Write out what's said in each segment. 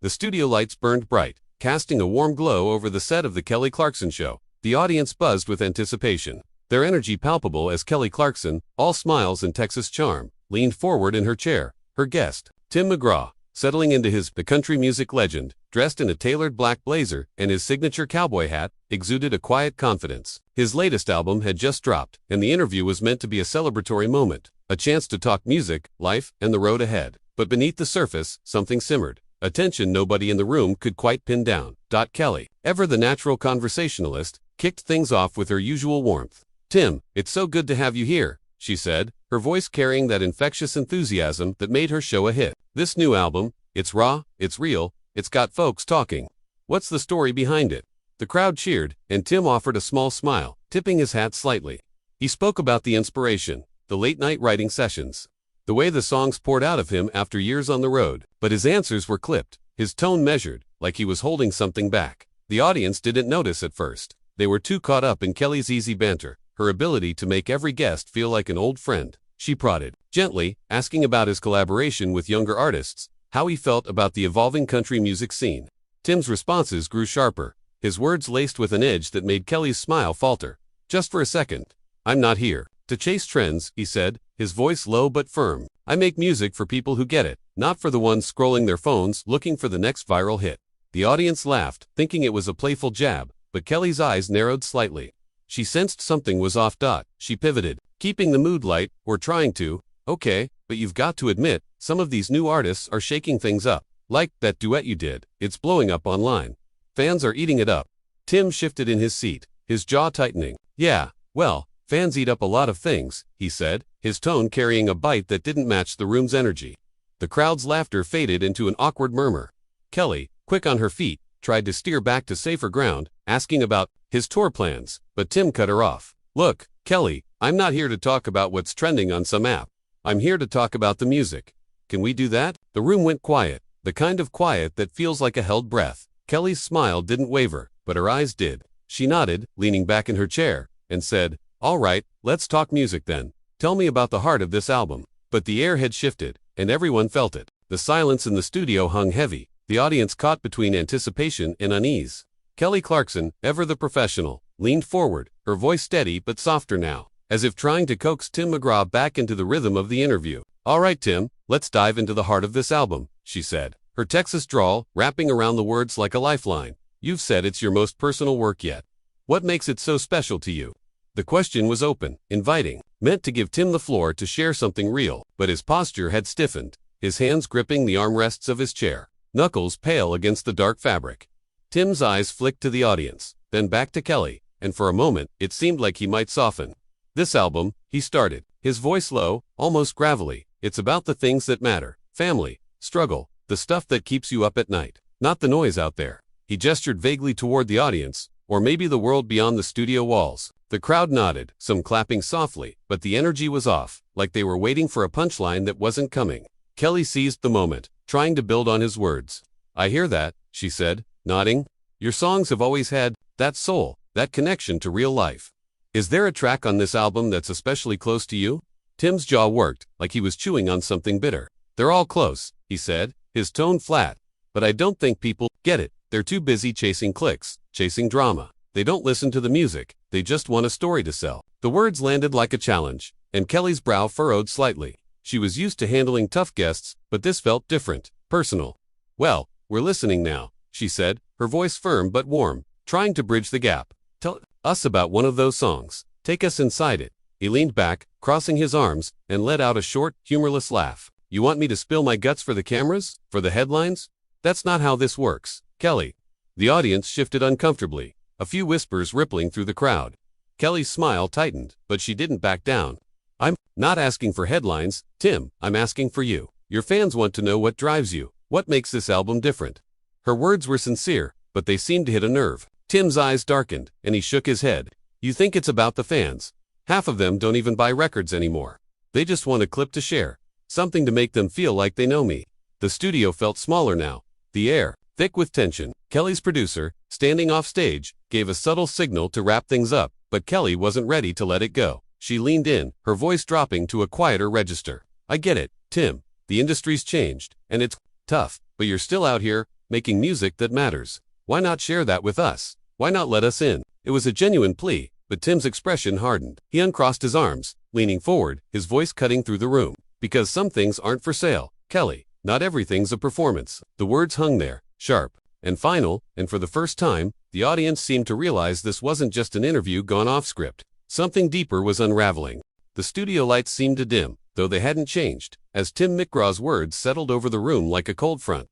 The studio lights burned bright, casting a warm glow over the set of the Kelly Clarkson Show. The audience buzzed with anticipation, their energy palpable as Kelly Clarkson, all smiles and Texas charm, leaned forward in her chair. Her guest, Tim McGraw, settling into the country music legend, dressed in a tailored black blazer and his signature cowboy hat, exuded a quiet confidence. His latest album had just dropped, and the interview was meant to be a celebratory moment, a chance to talk music, life, and the road ahead. But beneath the surface, something simmered, a tension nobody in the room could quite pin down. Kelly, ever the natural conversationalist, kicked things off with her usual warmth. "Tim, it's so good to have you here," she said, her voice carrying that infectious enthusiasm that made her show a hit. "This new album, it's raw, it's real, it's got folks talking. What's the story behind it?" The crowd cheered, and Tim offered a small smile, tipping his hat slightly. He spoke about the inspiration, the late-night writing sessions, the way the songs poured out of him after years on the road. But his answers were clipped, his tone measured, like he was holding something back. The audience didn't notice at first. They were too caught up in Kelly's easy banter, her ability to make every guest feel like an old friend. She prodded gently, asking about his collaboration with younger artists, how he felt about the evolving country music scene. Tim's responses grew sharper, his words laced with an edge that made Kelly's smile falter. "Just for a second. I'm not here to chase trends," he said, his voice low but firm. "I make music for people who get it, not for the ones scrolling their phones looking for the next viral hit." The audience laughed, thinking it was a playful jab, but Kelly's eyes narrowed slightly. She sensed something was off. She pivoted, keeping the mood light, or trying to. "Okay, but you've got to admit, some of these new artists are shaking things up. Like that duet you did, it's blowing up online. Fans are eating it up." Tim shifted in his seat, his jaw tightening. "Yeah, well, fans eat up a lot of things," he said, his tone carrying a bite that didn't match the room's energy. The crowd's laughter faded into an awkward murmur. Kelly, quick on her feet, tried to steer back to safer ground, asking about his tour plans, but Tim cut her off. "Look, Kelly, I'm not here to talk about what's trending on some app. I'm here to talk about the music. Can we do that?" The room went quiet, the kind of quiet that feels like a held breath. Kelly's smile didn't waver, but her eyes did. She nodded, leaning back in her chair, and said, "All right, let's talk music then. Tell me about the heart of this album." But the air had shifted, and everyone felt it. The silence in the studio hung heavy, the audience caught between anticipation and unease. Kelly Clarkson, ever the professional, leaned forward, her voice steady but softer now, as if trying to coax Tim McGraw back into the rhythm of the interview. "All right, Tim, let's dive into the heart of this album," she said, her Texas drawl wrapping around the words like a lifeline. "You've said it's your most personal work yet. What makes it so special to you?" The question was open, inviting, meant to give Tim the floor to share something real, but his posture had stiffened, his hands gripping the armrests of his chair, knuckles pale against the dark fabric. Tim's eyes flicked to the audience, then back to Kelly, and for a moment, it seemed like he might soften. "This album," he started, his voice low, almost gravelly, "it's about the things that matter, family, struggle, the stuff that keeps you up at night, not the noise out there." He gestured vaguely toward the audience, or maybe the world beyond the studio walls. The crowd nodded, some clapping softly, but the energy was off, like they were waiting for a punchline that wasn't coming. Kelly seized the moment, trying to build on his words. "I hear that," she said, nodding. "Your songs have always had that soul, that connection to real life. Is there a track on this album that's especially close to you?" Tim's jaw worked, like he was chewing on something bitter. "They're all close," he said, his tone flat. "But I don't think people get it. They're too busy chasing clicks, chasing drama. They don't listen to the music, they just want a story to sell." The words landed like a challenge, and Kelly's brow furrowed slightly. She was used to handling tough guests, but this felt different, personal. "Well, we're listening now," she said, her voice firm but warm, trying to bridge the gap. "Tell us about one of those songs. Take us inside it." He leaned back, crossing his arms, and let out a short, humorless laugh. "You want me to spill my guts for the cameras? For the headlines? That's not how this works, Kelly." The audience shifted uncomfortably, a few whispers rippling through the crowd. Kelly's smile tightened, but she didn't back down. "I'm not asking for headlines, Tim, I'm asking for you. Your fans want to know what drives you, what makes this album different." Her words were sincere, but they seemed to hit a nerve. Tim's eyes darkened, and he shook his head. "You think it's about the fans? Half of them don't even buy records anymore. They just want a clip to share, something to make them feel like they know me." The studio felt smaller now, the air thick with tension. Kelly's producer, standing off stage, gave a subtle signal to wrap things up, but Kelly wasn't ready to let it go. She leaned in, her voice dropping to a quieter register. "I get it, Tim. The industry's changed, and it's tough, but you're still out here, making music that matters. Why not share that with us? Why not let us in? It was a genuine plea, but Tim's expression hardened. He uncrossed his arms, leaning forward, his voice cutting through the room. Because some things aren't for sale, Kelly. Not everything's a performance. The words hung there, sharp and final, and for the first time, the audience seemed to realize this wasn't just an interview gone off script. Something deeper was unraveling. The studio lights seemed to dim, though they hadn't changed, as Tim McGraw's words settled over the room like a cold front.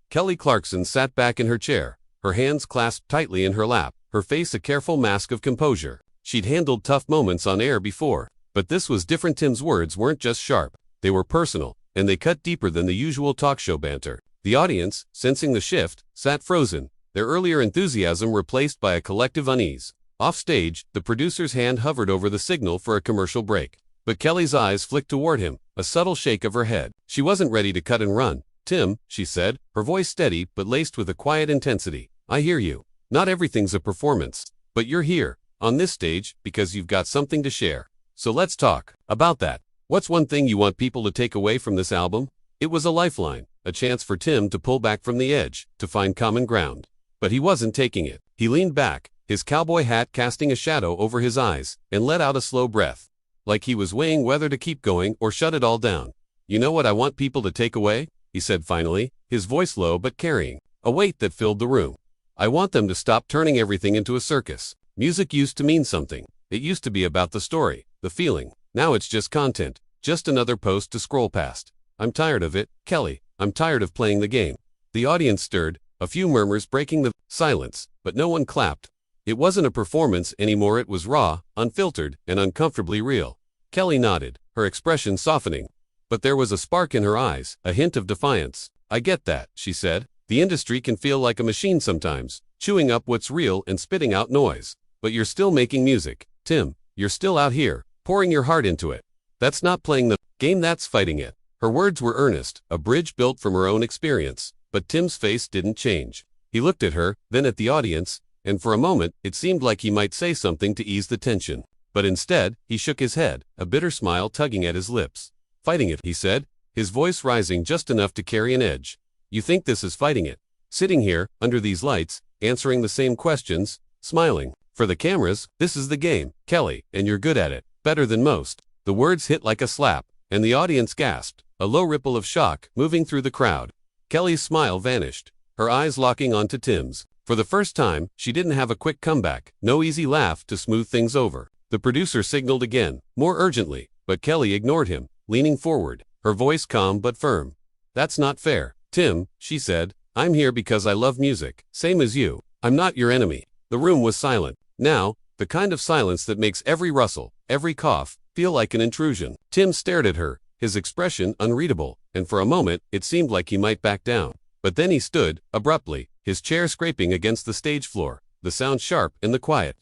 Kelly Clarkson sat back in her chair, her hands clasped tightly in her lap, her face a careful mask of composure. She'd handled tough moments on air before, but this was different. Tim's words weren't just sharp, they were personal, and they cut deeper than the usual talk show banter. The audience, sensing the shift, sat frozen, their earlier enthusiasm replaced by a collective unease. Off stage, the producer's hand hovered over the signal for a commercial break. But Kelly's eyes flicked toward him, a subtle shake of her head. She wasn't ready to cut and run. "Tim," she said, her voice steady but laced with a quiet intensity. "I hear you. Not everything's a performance. But you're here, on this stage, because you've got something to share. So let's talk about that. What's one thing you want people to take away from this album?" It was a lifeline, a chance for Tim to pull back from the edge, to find common ground. But he wasn't taking it. He leaned back, his cowboy hat casting a shadow over his eyes, and let out a slow breath, like he was weighing whether to keep going or shut it all down. "You know what I want people to take away?" he said finally, his voice low but carrying a weight that filled the room. "I want them to stop turning everything into a circus. Music used to mean something. It used to be about the story, the feeling. Now it's just content, just another post to scroll past. I'm tired of it, Kelly. I'm tired of playing the game." The audience stirred, a few murmurs breaking the silence, but no one clapped. It wasn't a performance anymore. It was raw, unfiltered, and uncomfortably real. Kelly nodded, her expression softening. But there was a spark in her eyes, a hint of defiance. "I get that," she said. "The industry can feel like a machine sometimes, chewing up what's real and spitting out noise. But you're still making music, Tim. You're still out here, pouring your heart into it. That's not playing the game, that's fighting it." Her words were earnest, a bridge built from her own experience. But Tim's face didn't change. He looked at her, then at the audience, and for a moment, it seemed like he might say something to ease the tension. But instead, he shook his head, a bitter smile tugging at his lips. "Fighting it," he said, his voice rising just enough to carry an edge. "You think this is fighting it? Sitting here, under these lights, answering the same questions, smiling. For the cameras, this is the game, Kelly, and you're good at it, better than most." The words hit like a slap, and the audience gasped, a low ripple of shock moving through the crowd. Kelly's smile vanished, her eyes locking onto Tim's. For the first time, she didn't have a quick comeback, no easy laugh to smooth things over. The producer signaled again, more urgently, but Kelly ignored him, leaning forward, her voice calm but firm. "That's not fair, Tim," she said. "I'm here because I love music, same as you. I'm not your enemy." The room was silent. Now, the kind of silence that makes every rustle, every cough, feel like an intrusion. Tim stared at her, his expression unreadable, and for a moment, it seemed like he might back down. But then he stood, abruptly, his chair scraping against the stage floor, the sound sharp in the quiet.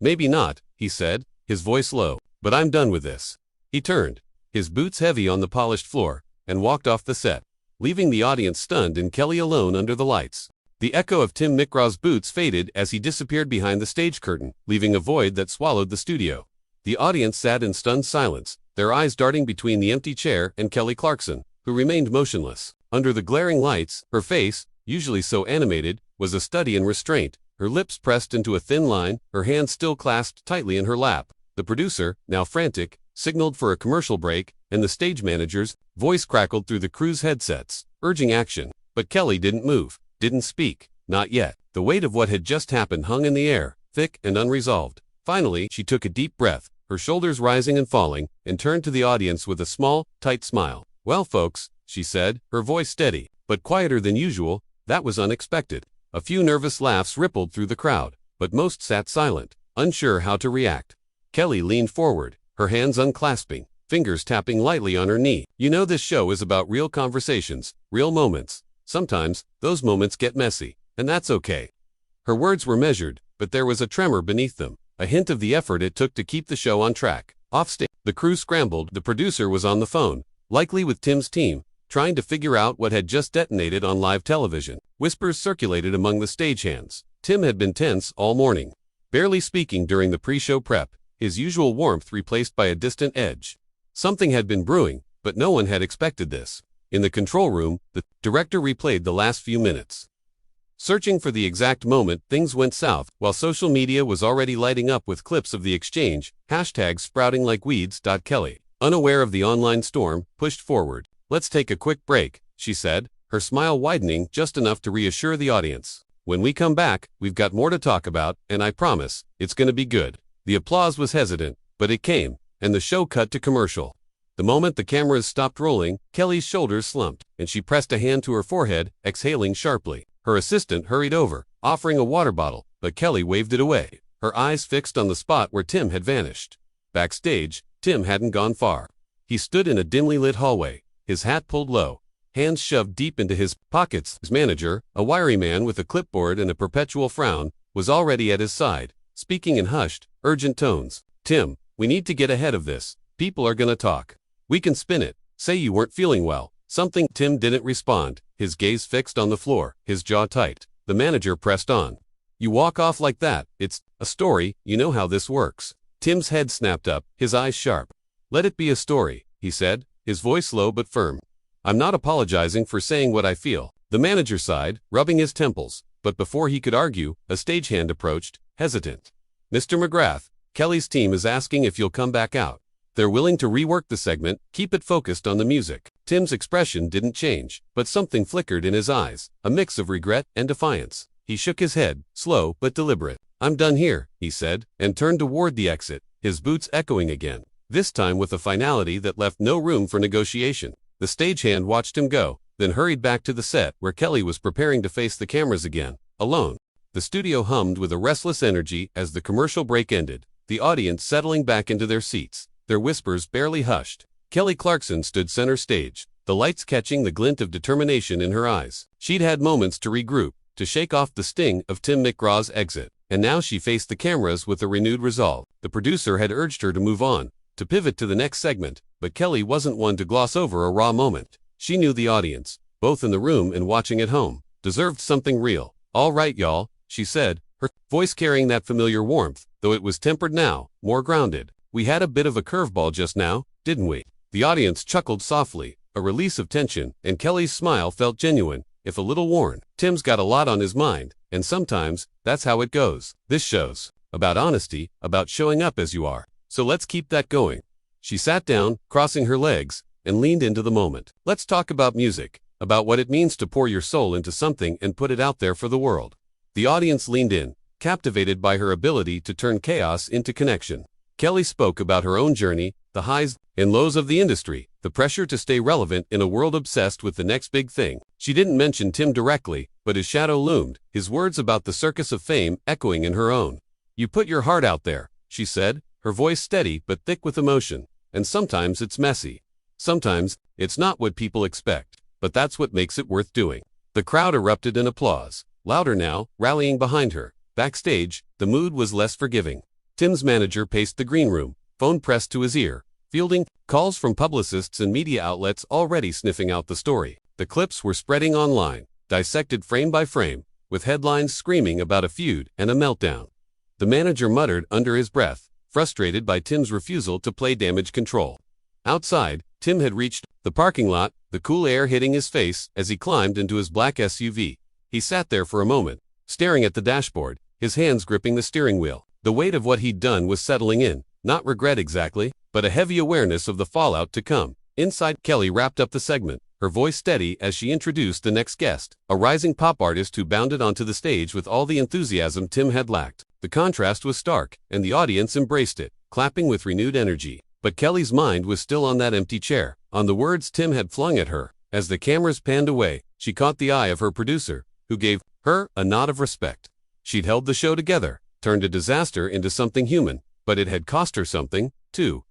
"Maybe not," he said, his voice low, "but I'm done with this." He turned, his boots heavy on the polished floor, and walked off the set, leaving the audience stunned and Kelly alone under the lights. The echo of Tim McGraw's boots faded as he disappeared behind the stage curtain, leaving a void that swallowed the studio. The audience sat in stunned silence, their eyes darting between the empty chair and Kelly Clarkson, who remained motionless. Under the glaring lights, her face, usually so animated, was a study in restraint, her lips pressed into a thin line, her hands still clasped tightly in her lap. The producer, now frantic, signaled for a commercial break, and the stage manager's voice crackled through the crew's headsets, urging action. But Kelly didn't move, didn't speak, not yet. The weight of what had just happened hung in the air, thick and unresolved. Finally, she took a deep breath, her shoulders rising and falling, and turned to the audience with a small, tight smile. "Well, folks," she said, her voice steady, but quieter than usual. "That was unexpected." A few nervous laughs rippled through the crowd, but most sat silent, unsure how to react. Kelly leaned forward, her hands unclasping, fingers tapping lightly on her knee. "You know, this show is about real conversations, real moments. Sometimes, those moments get messy, and that's okay." Her words were measured, but there was a tremor beneath them, a hint of the effort it took to keep the show on track. Offstage, the crew scrambled. The producer was on the phone, likely with Tim's team, trying to figure out what had just detonated on live television. Whispers circulated among the stagehands. Tim had been tense all morning, barely speaking during the pre-show prep, his usual warmth replaced by a distant edge. Something had been brewing, but no one had expected this. In the control room, the director replayed the last few minutes. Searching for the exact moment things went south, while social media was already lighting up with clips of the exchange, hashtags sprouting like weeds. Kelly, unaware of the online storm, pushed forward. "Let's take a quick break," she said, her smile widening just enough to reassure the audience. "When we come back, we've got more to talk about, and I promise, it's gonna be good." The applause was hesitant, but it came, and the show cut to commercial. The moment the cameras stopped rolling, Kelly's shoulders slumped, and she pressed a hand to her forehead, exhaling sharply. Her assistant hurried over, offering a water bottle, but Kelly waved it away, her eyes fixed on the spot where Tim had vanished. Backstage, Tim hadn't gone far. He stood in a dimly lit hallway, his hat pulled low, hands shoved deep into his pockets. His manager, a wiry man with a clipboard and a perpetual frown, was already at his side, speaking in hushed, urgent tones. "Tim, we need to get ahead of this. People are gonna talk. We can spin it, say you weren't feeling well, something." Tim didn't respond, his gaze fixed on the floor, his jaw tight. The manager pressed on. "You walk off like that, it's a story, you know how this works." Tim's head snapped up, his eyes sharp. "Let it be a story," he said, his voice low but firm. "I'm not apologizing for saying what I feel." The manager sighed, rubbing his temples, but before he could argue, a stagehand approached, hesitant. "Mr. McGrath, Kelly's team is asking if you'll come back out. They're willing to rework the segment, keep it focused on the music." Tim's expression didn't change, but something flickered in his eyes, a mix of regret and defiance. He shook his head, slow but deliberate. "I'm done here," he said, and turned toward the exit, his boots echoing again, this time with a finality that left no room for negotiation. The stagehand watched him go, then hurried back to the set where Kelly was preparing to face the cameras again, alone. The studio hummed with a restless energy as the commercial break ended, the audience settling back into their seats, their whispers barely hushed. Kelly Clarkson stood center stage, the lights catching the glint of determination in her eyes. She'd had moments to regroup, to shake off the sting of Tim McGraw's exit, and now she faced the cameras with a renewed resolve. The producer had urged her to move on, to pivot to the next segment, but Kelly wasn't one to gloss over a raw moment. She knew the audience, both in the room and watching at home, deserved something real. "All right, y'all," she said, her voice carrying that familiar warmth, though it was tempered now, more grounded. "We had a bit of a curveball just now, didn't we?" The audience chuckled softly, a release of tension, and Kelly's smile felt genuine, if a little worn. Tim's got a lot on his mind, and sometimes, that's how it goes. This show's about honesty, about showing up as you are. So let's keep that going. She sat down, crossing her legs, and leaned into the moment. "Let's talk about music, about what it means to pour your soul into something and put it out there for the world." The audience leaned in, captivated by her ability to turn chaos into connection. Kelly spoke about her own journey, the highs and lows of the industry, the pressure to stay relevant in a world obsessed with the next big thing. She didn't mention Tim directly, but his shadow loomed, his words about the circus of fame echoing in her own. "You put your heart out there," she said, her voice steady but thick with emotion. "And sometimes it's messy. Sometimes, it's not what people expect, but that's what makes it worth doing." The crowd erupted in applause, louder now, rallying behind her. Backstage, the mood was less forgiving. Tim's manager paced the green room, phone pressed to his ear, fielding calls from publicists and media outlets already sniffing out the story. The clips were spreading online, dissected frame by frame, with headlines screaming about a feud and a meltdown. The manager muttered under his breath, frustrated by Tim's refusal to play damage control. Outside, Tim had reached the parking lot, the cool air hitting his face as he climbed into his black SUV. He sat there for a moment, staring at the dashboard, his hands gripping the steering wheel. The weight of what he'd done was settling in, not regret exactly, but a heavy awareness of the fallout to come. Inside, Kelly wrapped up the segment, her voice steady as she introduced the next guest, a rising pop artist who bounded onto the stage with all the enthusiasm Tim had lacked. The contrast was stark, and the audience embraced it, clapping with renewed energy. But Kelly's mind was still on that empty chair, on the words Tim had flung at her. As the cameras panned away, she caught the eye of her producer, who gave her a nod of respect. She'd held the show together, turned a disaster into something human, but it had cost her something, too.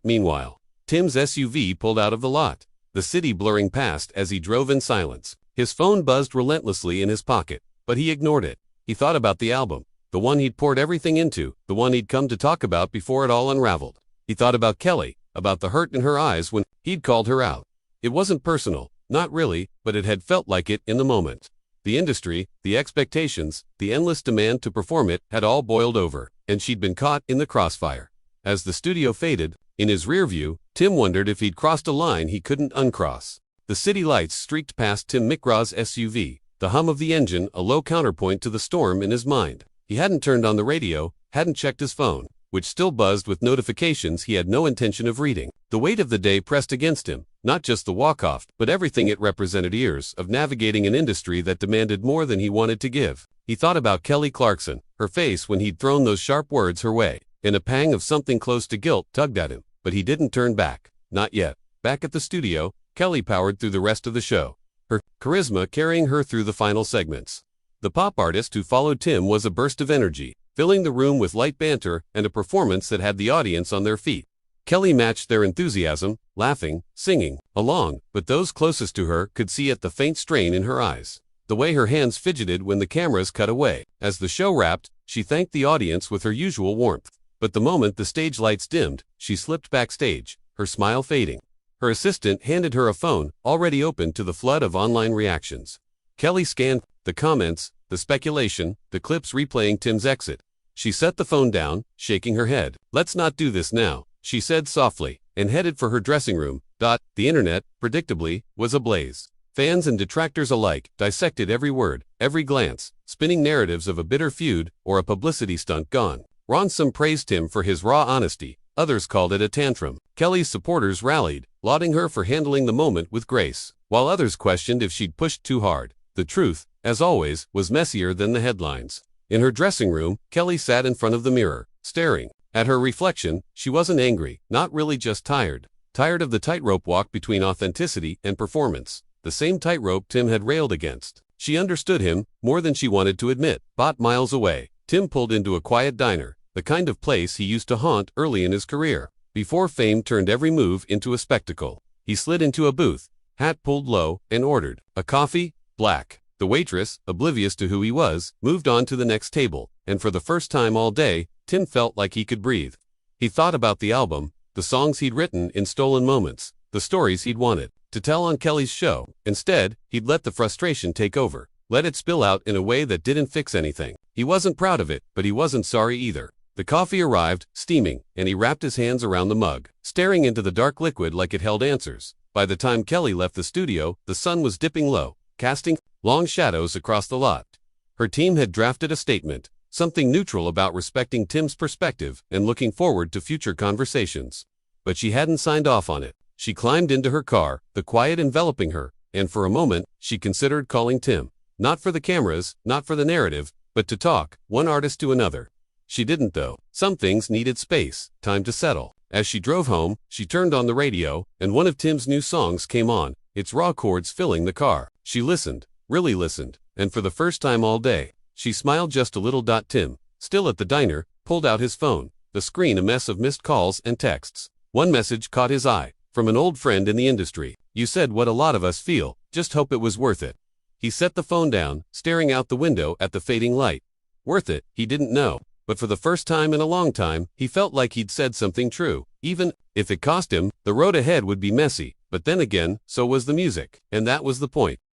Meanwhile, Tim's SUV pulled out of the lot, the city blurring past as he drove in silence. His phone buzzed relentlessly in his pocket, but he ignored it. He thought about the album, the one he'd poured everything into, the one he'd come to talk about before it all unraveled. He thought about Kelly, about the hurt in her eyes when he'd called her out. It wasn't personal, not really, but it had felt like it in the moment. The industry, the expectations, the endless demand to perform it had all boiled over, and she'd been caught in the crossfire. As the studio faded, in his rear view, Tim wondered if he'd crossed a line he couldn't uncross. The city lights streaked past Tim McGraw's SUV, the hum of the engine a low counterpoint to the storm in his mind. He hadn't turned on the radio, hadn't checked his phone, which still buzzed with notifications he had no intention of reading. The weight of the day pressed against him, not just the walk-off, but everything it represented: years of navigating an industry that demanded more than he wanted to give. He thought about Kelly Clarkson, her face when he'd thrown those sharp words her way, and a pang of something close to guilt tugged at him, but he didn't turn back. Not yet. Back at the studio, Kelly powered through the rest of the show, her charisma carrying her through the final segments. The pop artist who followed Tim was a burst of energy, filling the room with light banter and a performance that had the audience on their feet. Kelly matched their enthusiasm, laughing, singing along, but those closest to her could see at the faint strain in her eyes, the way her hands fidgeted when the cameras cut away. As the show wrapped, she thanked the audience with her usual warmth. But the moment the stage lights dimmed, she slipped backstage, her smile fading. Her assistant handed her a phone, already open to the flood of online reactions. Kelly scanned the comments, the speculation, the clips replaying Tim's exit. She set the phone down, shaking her head. "Let's not do this now," she said softly, and headed for her dressing room. The internet, predictably, was ablaze. Fans and detractors alike dissected every word, every glance, spinning narratives of a bitter feud or a publicity stunt gone. Some praised him for his raw honesty, others called it a tantrum. Kelly's supporters rallied, lauding her for handling the moment with grace, while others questioned if she'd pushed too hard. The truth, as always, was messier than the headlines. In her dressing room, Kelly sat in front of the mirror, staring at her reflection. She wasn't angry, not really, just tired. Tired of the tightrope walk between authenticity and performance, the same tightrope Tim had railed against. She understood him, more than she wanted to admit. Miles away, Tim pulled into a quiet diner, the kind of place he used to haunt early in his career, before fame turned every move into a spectacle. He slid into a booth, hat pulled low, and ordered a coffee, black. The waitress, oblivious to who he was, moved on to the next table, and for the first time all day, Tim felt like he could breathe. He thought about the album, the songs he'd written in stolen moments, the stories he'd wanted to tell on Kelly's show. Instead, he'd let the frustration take over, let it spill out in a way that didn't fix anything. He wasn't proud of it, but he wasn't sorry either. The coffee arrived, steaming, and he wrapped his hands around the mug, staring into the dark liquid like it held answers. By the time Kelly left the studio, the sun was dipping low, casting long shadows across the lot. Her team had drafted a statement, something neutral about respecting Tim's perspective and looking forward to future conversations. But she hadn't signed off on it. She climbed into her car, the quiet enveloping her, and for a moment, she considered calling Tim. Not for the cameras, not for the narrative, but to talk, one artist to another. She didn't though. Some things needed space, time to settle. As she drove home, she turned on the radio, and one of Tim's new songs came on, its raw chords filling the car. She listened, really listened, and for the first time all day, she smiled just a little. Tim, still at the diner, pulled out his phone, the screen a mess of missed calls and texts. One message caught his eye, from an old friend in the industry. "You said what a lot of us feel, just hope it was worth it." He set the phone down, staring out the window at the fading light. Worth it, he didn't know. But for the first time in a long time, he felt like he'd said something true. Even if it cost him, the road ahead would be messy. But then again, so was the music. And that was the point.